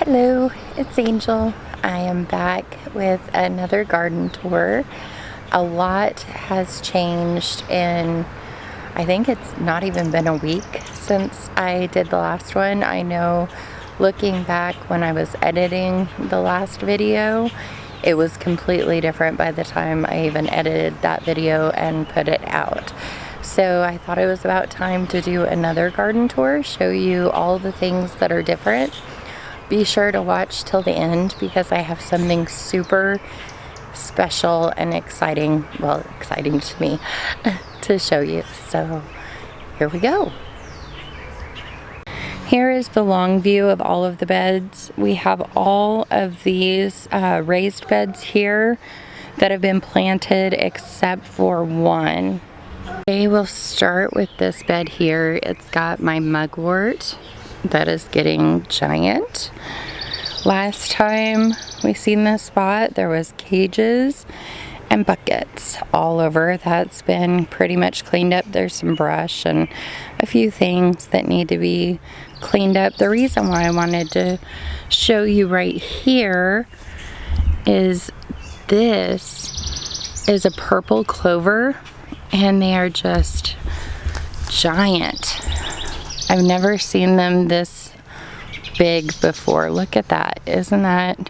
Hello, it's Angel. I am back with another garden tour. A lot has changed in, I think it's not even been a week since I did the last one. I know looking back when I was editing the last video, it was completely different by the time I even edited that video and put it out. So I thought it was about time to do another garden tour, show you all the things that are different. Be sure to watch till the end because I have something super special and exciting, well, exciting to me, to show you. So here we go. Here is the long view of all of the beds. We have all of these raised beds here that have been planted except for one. Okay, we'll start with this bed here. It's got my mugwort that is getting giant. Last time we seen this spot, there was cages and buckets all over. That's been pretty much cleaned up. There's some brush and a few things that need to be cleaned up. The reason why I wanted to show you right here is this is a purple clover and they are just giant. I've never seen them this big before. Look at that. Isn't that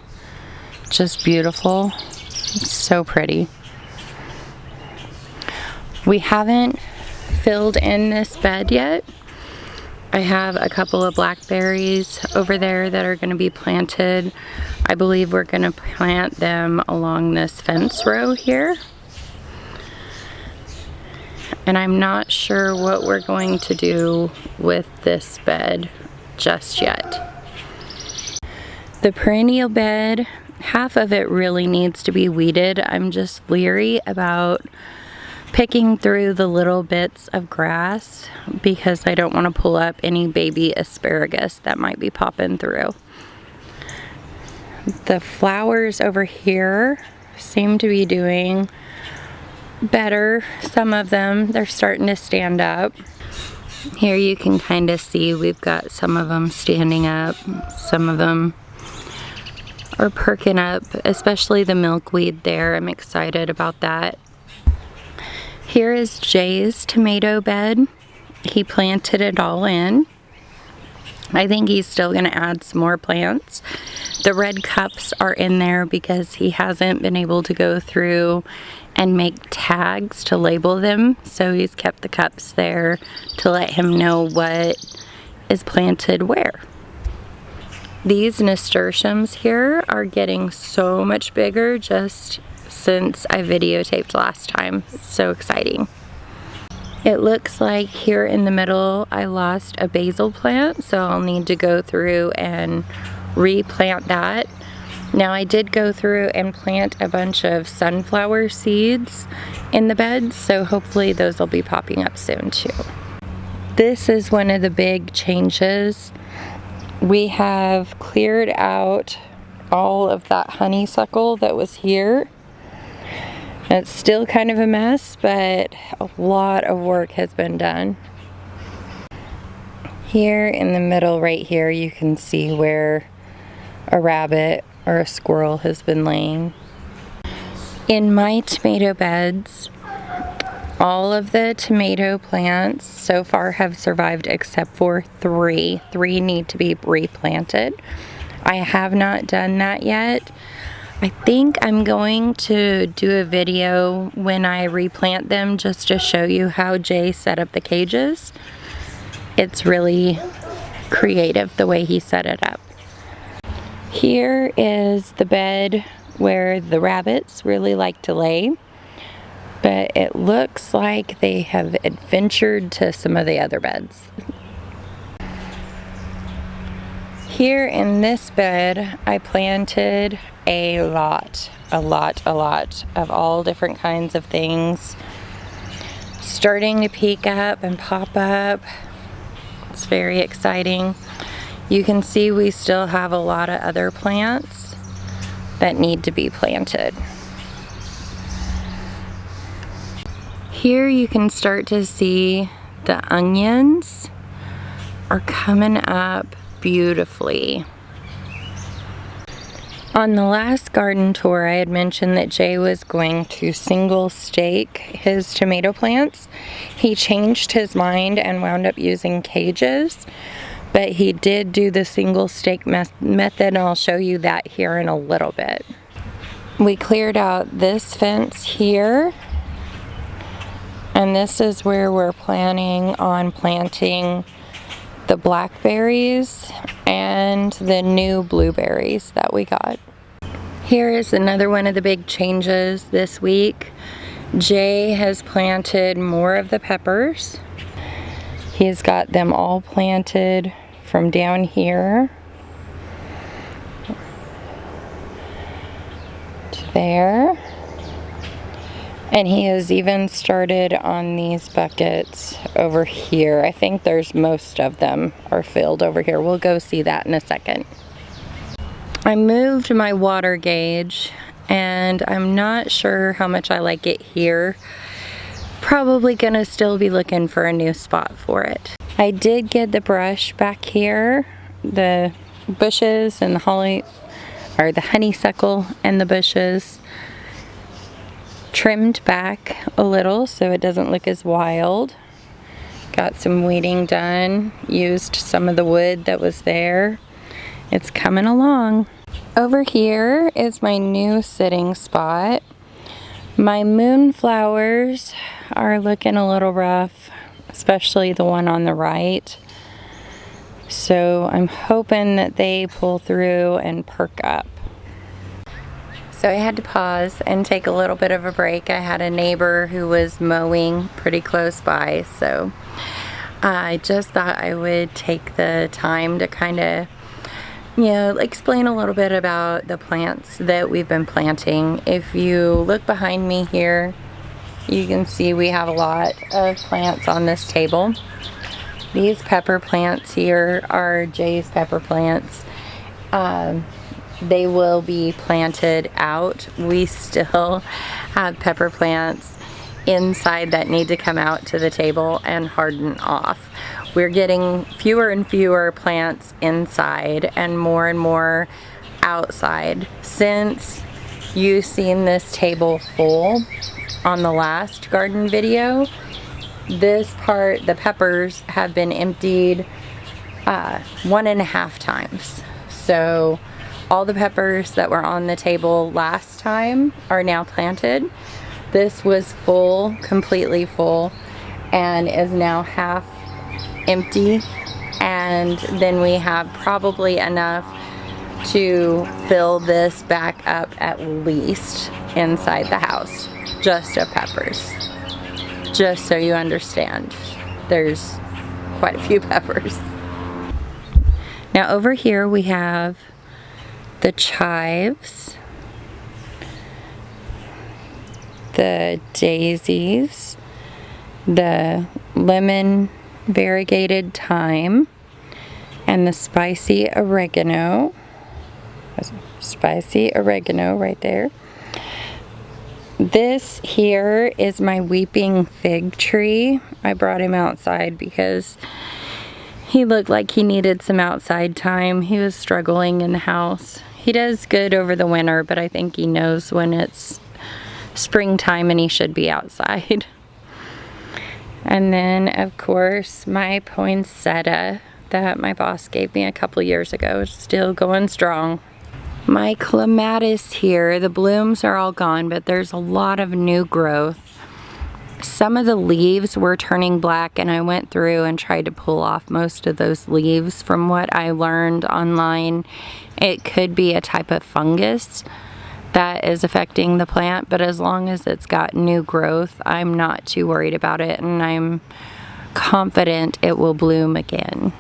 just beautiful? It's so pretty. We haven't filled in this bed yet. I have a couple of blackberries over there that are going to be planted. I believe we're going to plant them along this fence row here. And I'm not sure what we're going to do with this bed just yet. The perennial bed, half of it really needs to be weeded. I'm just leery about picking through the little bits of grass because I don't want to pull up any baby asparagus that might be popping through. The flowers over here seem to be doing better. Some of them, they're starting to stand up. Here you can kind of see we've got some of them standing up. Some of them are perking up, especially the milkweed there. I'm excited about that. Here is Jay's tomato bed. He planted it all in. I think he's still going to add some more plants. The red cups are in there because he hasn't been able to go through and make tags to label them, so he's kept the cups there to let him know what is planted where. These nasturtiums here are getting so much bigger just since I videotaped last time. It's so exciting. It looks like here in the middle I lost a basil plant, so I'll need to go through and replant that. Now I did go through and plant a bunch of sunflower seeds in the beds, so hopefully those will be popping up soon too. This is one of the big changes. We have cleared out all of that honeysuckle that was here. It's still kind of a mess, but a lot of work has been done. Here in the middle right here you can see where a rabbit or a squirrel has been laying. In my tomato beds, all of the tomato plants so far have survived except for three. Three need to be replanted. I have not done that yet. I think I'm going to do a video when I replant them just to show you how Jay set up the cages. It's really creative the way he set it up. Here is the bed where the rabbits really like to lay, but it looks like they have adventured to some of the other beds. Here in this bed, I planted a lot of all different kinds of things. Starting to peek up and pop up. It's very exciting. You can see we still have a lot of other plants that need to be planted. Here you can start to see the onions are coming up beautifully. On the last garden tour, I had mentioned that Jay was going to single stake his tomato plants. He changed his mind and wound up using cages, but he did do the single stake method, and I'll show you that here in a little bit. We cleared out this fence here, and this is where we're planning on planting the blackberries and the new blueberries that we got. Here is another one of the big changes this week. Jay has planted more of the peppers. He's got them all planted from down here to there. And he has even started on these buckets over here. I think there's most of them are filled over here. We'll go see that in a second. I moved my water gauge and I'm not sure how much I like it here. Probably gonna still be looking for a new spot for it. I did get the brush back here, the bushes and the honeysuckle and the bushes trimmed back a little so it doesn't look as wild. Got some weeding done, used some of the wood that was there. It's coming along. Over here is my new sitting spot. My moonflowers are looking a little rough, especially the one on the right. So I'm hoping that they pull through and perk up. So I had to pause and take a little bit of a break. I had a neighbor who was mowing pretty close by, so I just thought I would take the time to kind of, explain a little bit about the plants that we've been planting. If you look behind me here, you can see we have a lot of plants on this table. These pepper plants here are Jay's pepper plants. They will be planted out. We still have pepper plants inside that need to come out to the table and harden off. We're getting fewer and fewer plants inside and more outside. Since you've seen this table full on the last garden video, this part, the peppers, have been emptied 1.5 times. So all the peppers that were on the table last time are now planted. This was full, completely full, and is now half empty. And then we have probably enough to fill this back up at least inside the house, just of peppers. Just so you understand, there's quite a few peppers. Now over here we have the chives, the daisies, the lemon variegated thyme, and the spicy oregano. Spicy oregano right there. This here is my weeping fig tree. I brought him outside because he looked like he needed some outside time. He was struggling in the house. He does good over the winter, but I think he knows when it's springtime and he should be outside. And then, of course, my poinsettia that my boss gave me a couple years ago is still going strong. My clematis here, the blooms are all gone, but there's a lot of new growth. Some of the leaves were turning black, and I went through and tried to pull off most of those leaves. From what I learned online, it could be a type of fungus that is affecting the plant, but as long as it's got new growth, I'm not too worried about it, and I'm confident it will bloom again.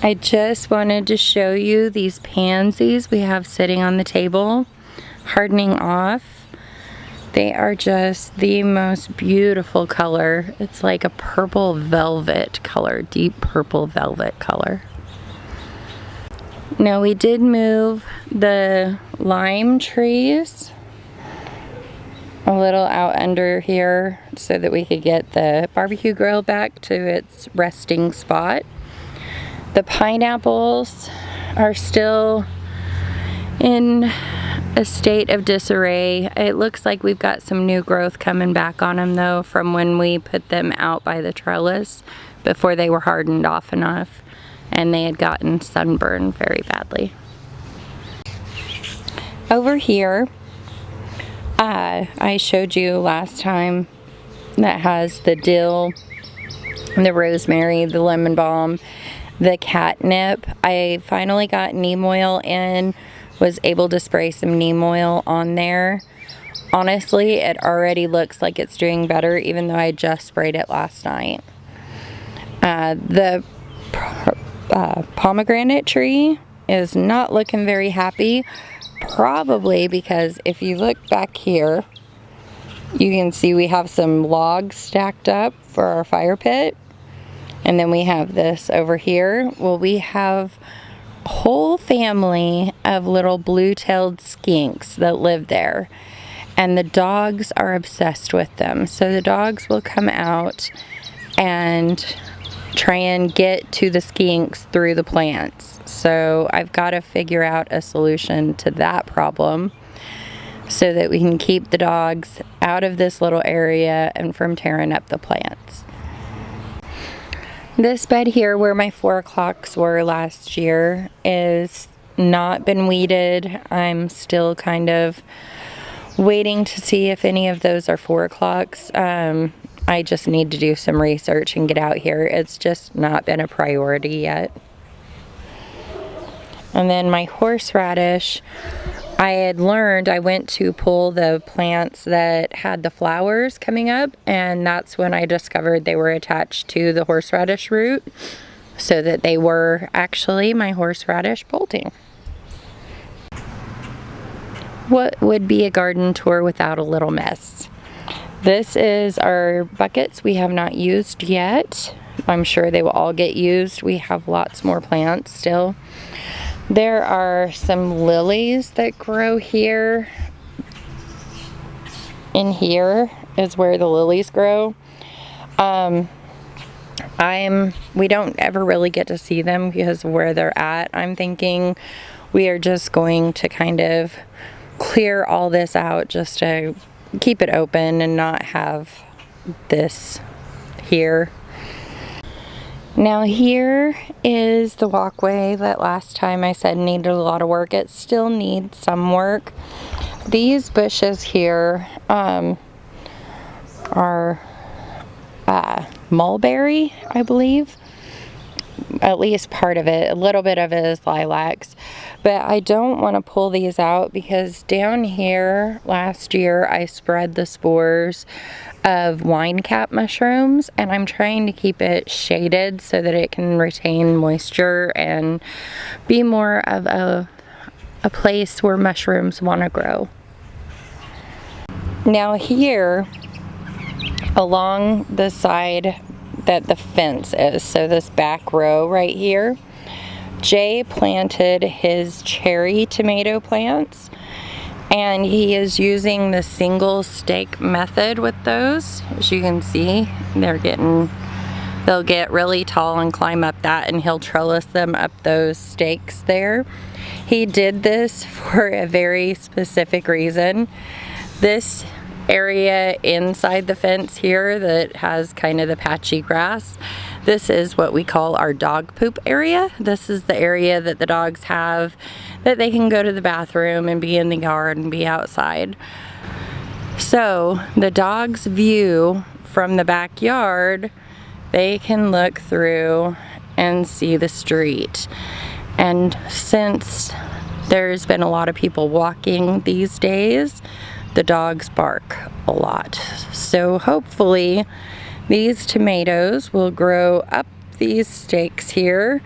I just wanted to show you these pansies we have sitting on the table, hardening off. They are just the most beautiful color. It's like a purple velvet color, deep purple velvet color. Now we did move the lime trees a little out under here so that we could get the barbecue grill back to its resting spot. The pineapples are still in a state of disarray. It looks like we've got some new growth coming back on them though from when we put them out by the trellis before they were hardened off enough and they had gotten sunburned very badly. Over here, I showed you last time that has the dill, the rosemary, the lemon balm, the catnip. I finally got neem oil in, was able to spray some neem oil on there. Honestly, it already looks like it's doing better even though I just sprayed it last night. The pomegranate tree is not looking very happy, probably because if you look back here, you can see we have some logs stacked up for our fire pit. And then we have this over here. Well, we have a whole family of little blue-tailed skinks that live there. And the dogs are obsessed with them. So the dogs will come out and try and get to the skinks through the plants. So I've got to figure out a solution to that problem so that we can keep the dogs out of this little area and from tearing up the plants. This bed here where my 4 o'clocks were last year is not been weeded. I'm still kind of waiting to see if any of those are 4 o'clocks. I just need to do some research and get out here. It's just not been a priority yet. And then my horseradish, I had learned, I went to pull the plants that had the flowers coming up, and that's when I discovered they were attached to the horseradish root, so that they were actually my horseradish bolting. What would be a garden tour without a little mess? This is our buckets we have not used yet. I'm sure they will all get used. We have lots more plants still. There are some lilies that grow here. In here is where the lilies grow. We don't ever really get to see them because of where they're at. I'm thinking we are just going to kind of clear all this out just to keep it open and not have this here. Now here is the walkway that last time I said needed a lot of work. It still needs some work. These bushes here are mulberry, I believe. At least part of it. A little bit of it is lilacs. But I don't want to pull these out because down here last year I spread the spores of wine cap mushrooms, and I'm trying to keep it shaded so that it can retain moisture and be more of a place where mushrooms want to grow. Now here along the side that the fence is, so this back row right here, Jay planted his cherry tomato plants, and he is using the single stake method with those. As you can see, they'll get really tall and climb up that, and he'll trellis them up those stakes there. He did this for a very specific reason. This area inside the fence here that has kind of the patchy grass, this is what we call our dog poop area. This is the area that the dogs have that they can go to the bathroom and be in the yard and be outside. So the dog's view from the backyard, they can look through and see the street. And since there's been a lot of people walking these days, the dogs bark a lot. So hopefully these tomatoes will grow up these stakes here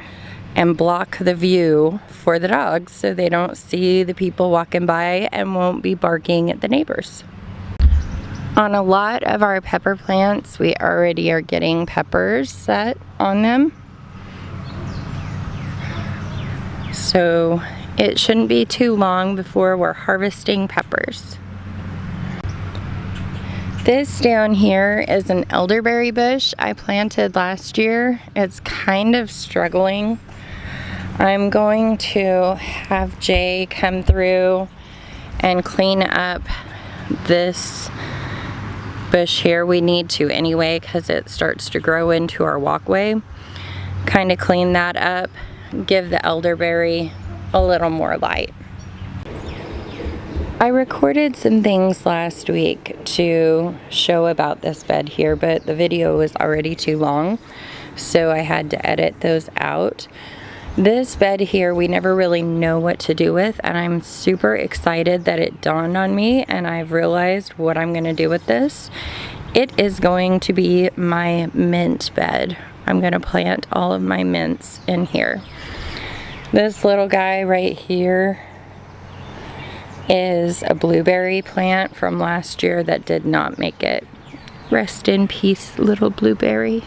and block the view for the dogs so they don't see the people walking by and won't be barking at the neighbors. On a lot of our pepper plants, we already are getting peppers set on them. So it shouldn't be too long before we're harvesting peppers. This down here is an elderberry bush I planted last year. It's kind of struggling. I'm going to have Jay come through and clean up this bush here. We need to anyway because it starts to grow into our walkway. Kind of clean that up, give the elderberry a little more light. I recorded some things last week to show about this bed here, but the video was already too long, so I had to edit those out. This bed here, we never really know what to do with, and I'm super excited that it dawned on me and I've realized what I'm going to do with this. It is going to be my mint bed. I'm going to plant all of my mints in here. This little guy right here is a blueberry plant from last year that did not make it. Rest in peace, little blueberry.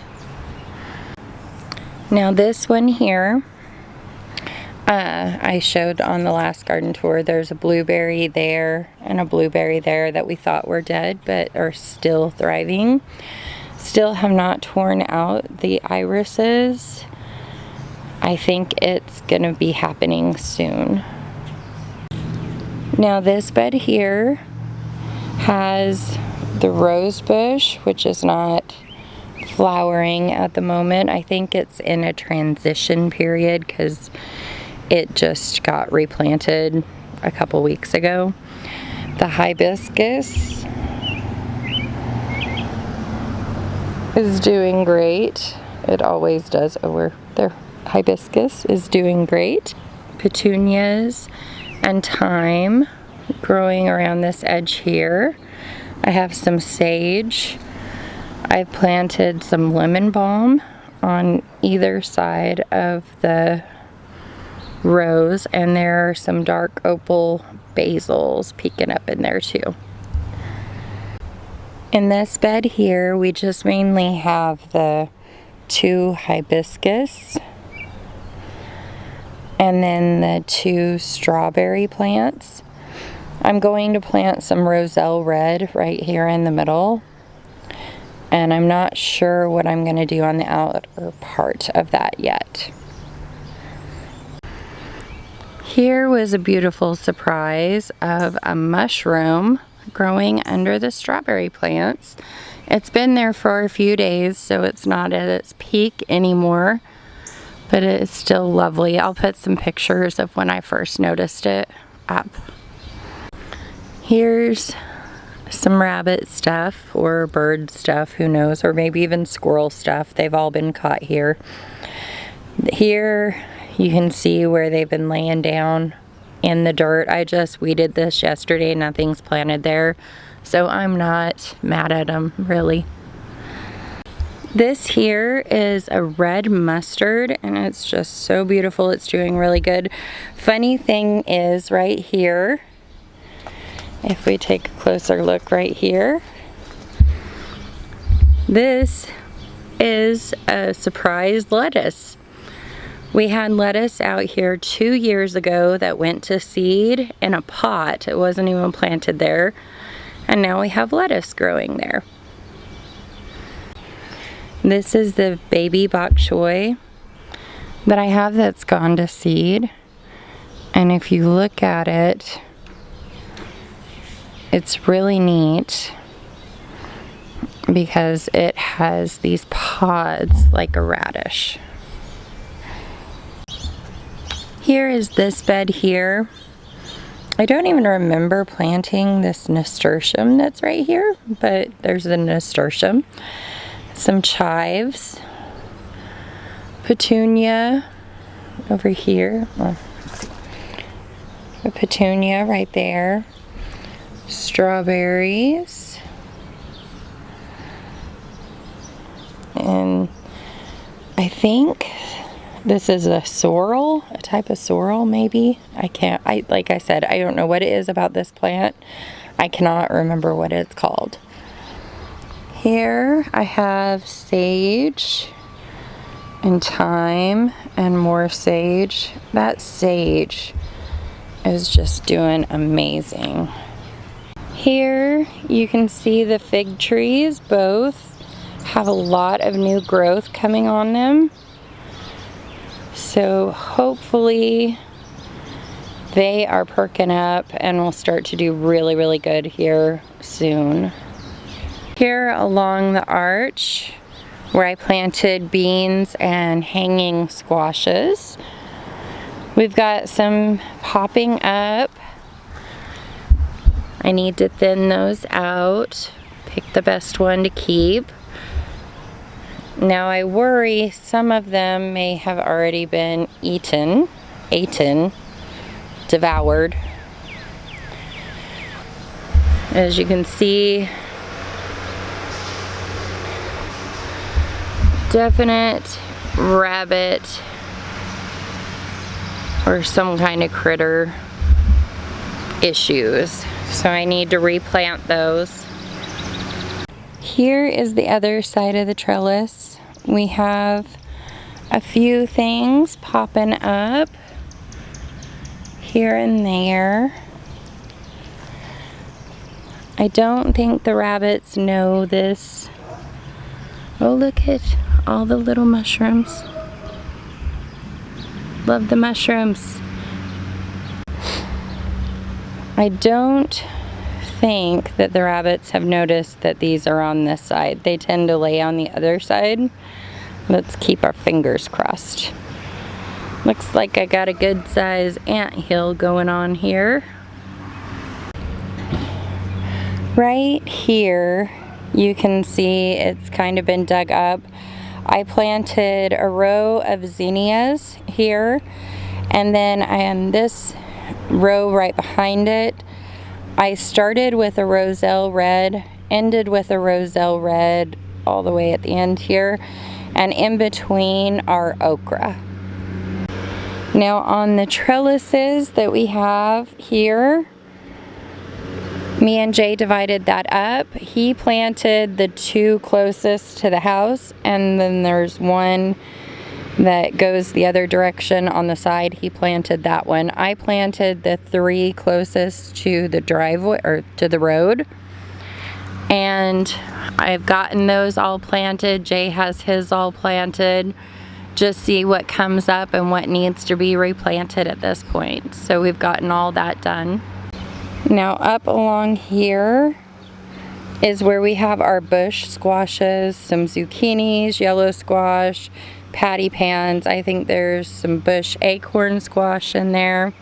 Now this one here, I showed on the last garden tour. There's a blueberry there and a blueberry there that we thought were dead but are still thriving. Still have not torn out the irises. I think it's gonna be happening soon. Now this bed here has the rose bush, which is not flowering at the moment. I think it's in a transition period because it just got replanted a couple weeks ago. The hibiscus is doing great. It always does. Oh, their hibiscus is doing great. Petunias and thyme growing around this edge here. I have some sage. I've planted some lemon balm on either side of the rows, and there are some dark opal basils peeking up in there too. In this bed here, we just mainly have the 2 hibiscus and then the 2 strawberry plants. I'm going to plant some roselle red right here in the middle, and I'm not sure what I'm going to do on the outer part of that yet. Here was a beautiful surprise of a mushroom growing under the strawberry plants. It's been there for a few days, so it's not at its peak anymore, but it is still lovely. I'll put some pictures of when I first noticed it up. Here's some rabbit stuff or bird stuff, who knows, or maybe even squirrel stuff. They've all been caught here. Here you can see where they've been laying down in the dirt. I just weeded this yesterday. Nothing's planted there, so I'm not mad at them, really. This here is a red mustard, and it's just so beautiful. It's doing really good. Funny thing is, right here, if we take a closer look right here, this is a surprise lettuce. We had lettuce out here 2 years ago that went to seed in a pot. It wasn't even planted there. And now we have lettuce growing there. This is the baby Bok Choy that I have that's gone to seed. And if you look at it, it's really neat because it has these pods like a radish. Here is this bed here. I don't even remember planting this nasturtium that's right here, but there's the nasturtium. Some chives. Petunia over here. Oh, a petunia right there. Strawberries. And I think this is a sorrel, a type of sorrel maybe. Like I said, I don't know what it is about this plant. I cannot remember what it's called. Here I have sage and thyme and more sage. That sage is just doing amazing. Here you can see the fig trees both have a lot of new growth coming on them. So hopefully they are perking up and will start to do really, really good here soon. Here along the arch where I planted beans and hanging squashes, we've got some popping up. I need to thin those out, pick the best one to keep. Now I worry some of them may have already been eaten, devoured. As you can see, definite rabbit or some kind of critter issues. So I need to replant those. Here is the other side of the trellis. We have a few things popping up here and there. I don't think the rabbits know this. Oh, look at all the little mushrooms. Love the mushrooms. I don't think that the rabbits have noticed that these are on this side. They tend to lay on the other side. Let's keep our fingers crossed. Looks like I got a good size anthill going on here. Right here you can see it's kind of been dug up. I planted a row of zinnias here, and then on this row right behind it, I started with a roselle red, ended with a roselle red all the way at the end here, and in between are okra. Now on the trellises that we have here, me and Jay divided that up. He planted the two closest to the house, and then there's one that goes the other direction on the side. He planted that one. I planted the three closest to the driveway or to the road, and I've gotten those all planted. Jay has his all planted. Just see what comes up and what needs to be replanted at this point. So we've gotten all that done. Now up along here is where we have our bush squashes, some zucchinis, yellow squash, patty pans. I think there's some bush acorn squash in there.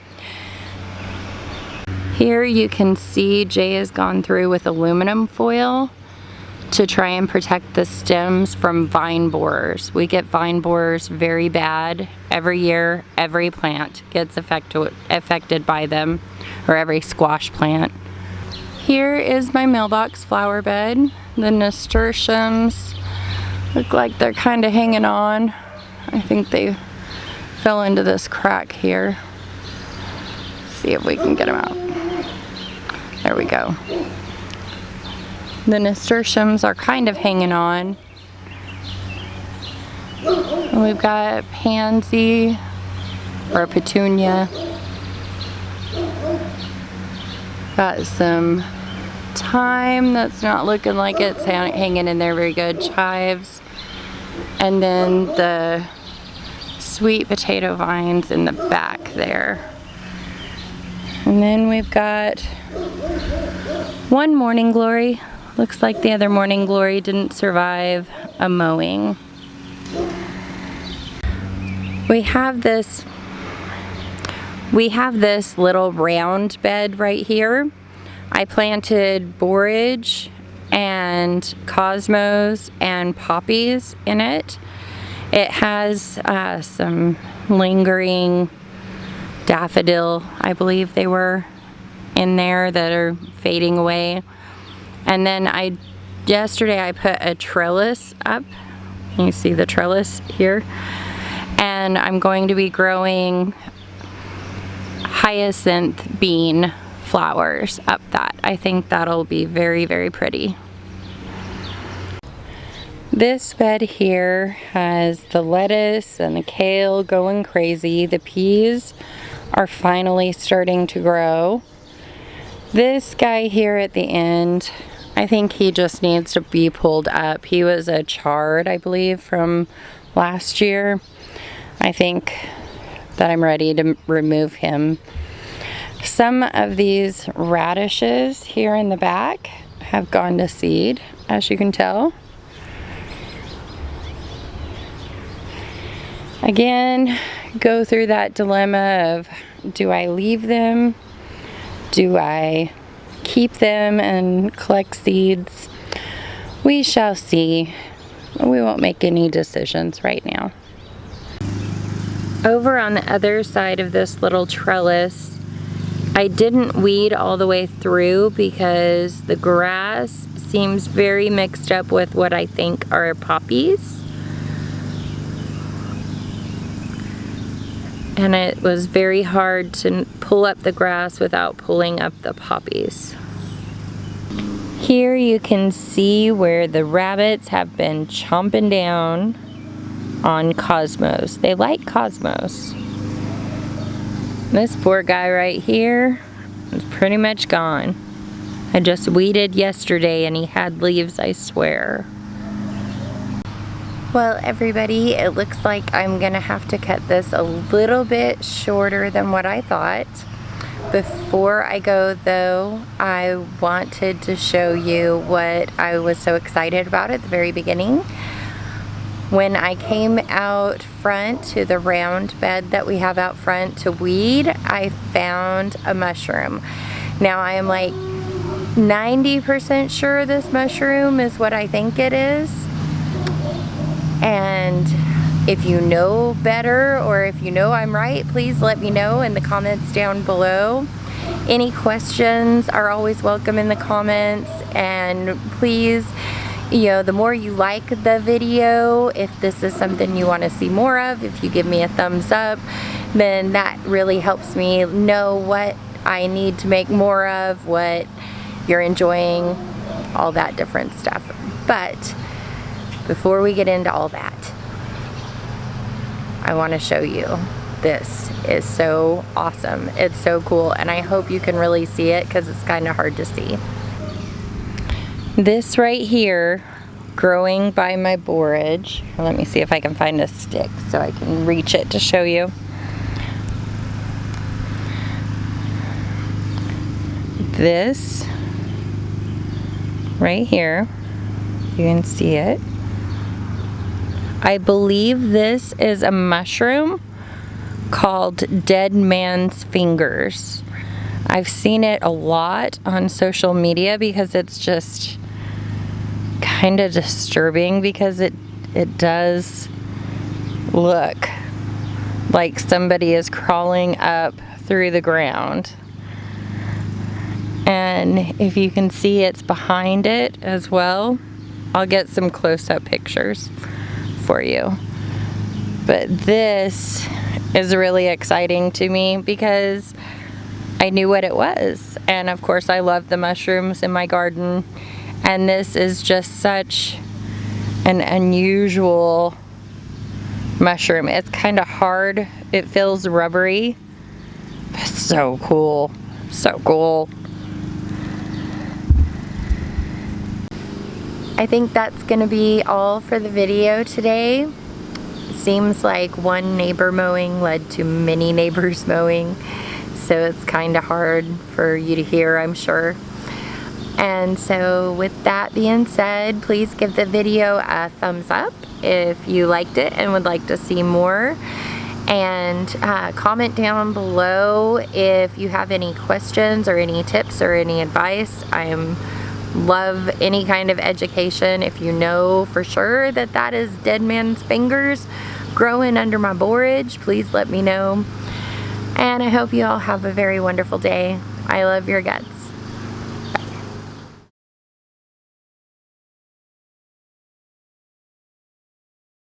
Here you can see Jay has gone through with aluminum foil to try and protect the stems from vine borers. We get vine borers very bad every year. Every plant gets affected by them, or every squash plant. Here is my mailbox flower bed. The nasturtiums look like they're kind of hanging on. I think they fell into this crack here. Let's see if we can get them out. There we go. The nasturtiums are kind of hanging on. And we've got pansy or petunia. Got some thyme that's not looking like it's hanging in there very good. Chives. And then the sweet potato vines in the back there. And then we've got one morning glory. Looks like the other morning glory didn't survive a mowing. We have this little round bed right here. I planted borage and cosmos and poppies in it. It has some lingering daffodil, I believe they were, in there that are fading away. And then yesterday I put a trellis up. You see the trellis here. And I'm going to be growing hyacinth bean flowers up that. I think that'll be very, very pretty. This bed here has the lettuce and the kale going crazy. The peas are finally starting to grow. This guy here at the end, I think he just needs to be pulled up. He was a chard, I believe, from last year. I think that I'm ready to remove him. Some of these radishes here in the back have gone to seed, as you can tell. Again, go through that dilemma of, do I leave them? Do I keep them and collect seeds? We shall see. We won't make any decisions right now. Over on the other side of this little trellis, I didn't weed all the way through because the grass seems very mixed up with what I think are poppies. And it was very hard to pull up the grass without pulling up the poppies. Here you can see where the rabbits have been chomping down on cosmos. They like cosmos. This poor guy right here is pretty much gone. I just weeded yesterday and he had leaves, I swear. Well, everybody, it looks like I'm gonna have to cut this a little bit shorter than what I thought. Before I go though, I wanted to show you what I was so excited about at the very beginning. When I came out front to the round bed that we have out front to weed, I found a mushroom. Now I am like 90% sure this mushroom is what I think it is. And if you know better, or if you know I'm right, please let me know in the comments down below. Any questions are always welcome in the comments, and please, you know, the more you like the video, if this is something you want to see more of, if you give me a thumbs up, then that really helps me know what I need to make more of, what you're enjoying, all that different stuff. But before we get into all that, I want to show you. This is so awesome. It's so cool, and I hope you can really see it because it's kind of hard to see. This right here, growing by my borage. Let me see if I can find a stick so I can reach it to show you. This right here, you can see it. I believe this is a mushroom called dead man's fingers. I've seen it a lot on social media because it's just kind of disturbing, because it does look like somebody is crawling up through the ground. And if you can see, it's behind it as well. I'll get some close-up pictures for you. But this is really exciting to me because I knew what it was, and of course I love the mushrooms in my garden, and this is just such an unusual mushroom. It's kind of hard, it feels rubbery. It's so cool, so cool. I think that's gonna be all for the video today. Seems like one neighbor mowing led to many neighbors mowing, so it's kind of hard for you to hear, I'm sure. And so with that being said, please give the video a thumbs up if you liked it and would like to see more, and comment down below if you have any questions or any tips or any advice. Love any kind of education. If you know for sure that that is dead man's fingers growing under my borage, please let me know. And I hope you all have a very wonderful day. I love your guts.